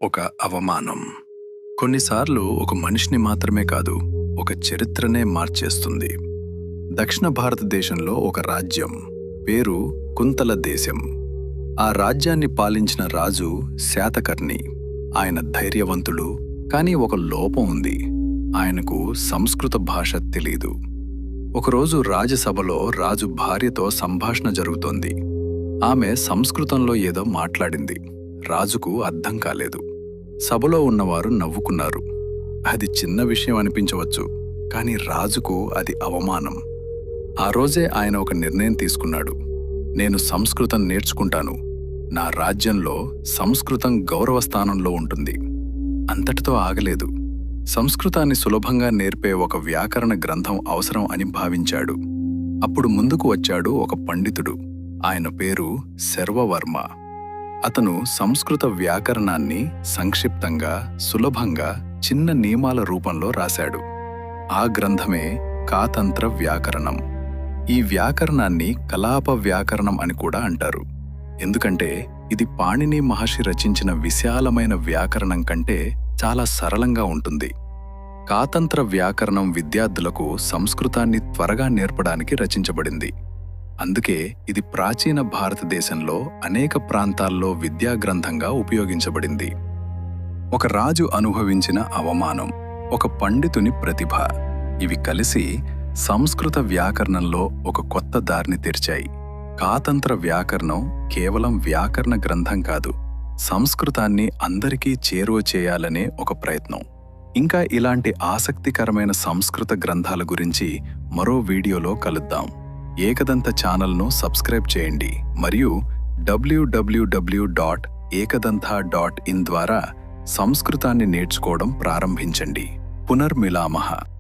ఒక అవమానం కొన్నిసార్లు ఒక మనిషిని మాత్రమే కాదు, ఒక చరిత్రనే మార్చేస్తుంది. దక్షిణ భారతదేశంలో ఒక రాజ్యం, పేరు కుంతల దేశం. ఆ రాజ్యాన్ని పాలించిన రాజు శాతకర్ణి. ఆయన ధైర్యవంతుడు, కానీ ఒక లోపం ఉంది. ఆయనకు సంస్కృత భాష తెలీదు. ఒకరోజు రాజసభలో రాజు భార్యతో సంభాషణ జరుగుతోంది. ఆమె సంస్కృతంలో ఏదో మాట్లాడింది. రాజుకు అర్థం కాలేదు. సభలో ఉన్నవారు నవ్వుకున్నారు. అది చిన్న విషయం అనిపించవచ్చు, కానీ రాజుకు అది అవమానం. ఆ రోజే ఆయన ఒక నిర్ణయం తీసుకున్నాడు. నేను సంస్కృతం నేర్చుకుంటాను. నా రాజ్యంలో సంస్కృతం గౌరవ స్థానంలో ఉంటుంది. అంతటితో ఆగలేదు. సంస్కృతాన్ని సులభంగా నేర్పే ఒక వ్యాకరణ గ్రంథం అవసరం అని భావించాడు. అప్పుడు ముందుకు వచ్చాడు ఒక పండితుడు. ఆయన పేరు శర్వవర్మ. అతను సంస్కృత వ్యాకరణాన్ని సంక్షిప్తంగా, సులభంగా, చిన్న నియమాల రూపంలో రాశాడు. ఆ గ్రంథమే కాతంత్ర వ్యాకరణం. ఈ వ్యాకరణాన్ని కలాప వ్యాకరణం అని కూడా అంటారు. ఎందుకంటే ఇది పాణిని మహర్షి రచించిన విశాలమైన వ్యాకరణం కంటే చాలా సరళంగా ఉంటుంది. కాతంత్ర వ్యాకరణం విద్యార్థులకు సంస్కృతాన్ని త్వరగా నేర్పడానికి రచించబడింది. అందుకే ఇది ప్రాచీన భారతదేశంలో అనేక ప్రాంతాల్లో విద్యాగ్రంథంగా ఉపయోగించబడింది. ఒక రాజు అనుభవించిన అవమానం, ఒక పండితుని ప్రతిభ, ఇవి కలిసి సంస్కృత వ్యాకరణంలో ఒక కొత్త దారిని తెరిచాయి. కాతంత్ర వ్యాకరణం కేవలం వ్యాకరణ గ్రంథం కాదు, సంస్కృతాన్ని అందరికీ చేరువ చేయాలనే ఒక ప్రయత్నం. ఇంకా ఇలాంటి ఆసక్తికరమైన సంస్కృత గ్రంథాల గురించి మరో వీడియోలో కలుద్దాం. ఏకదంత ఛానల్ను సబ్స్క్రైబ్ చేయండి మరియు www.ekadantha.in ద్వారా సంస్కృతాన్ని నేర్చుకోవడం ప్రారంభించండి. పునర్మిలామః.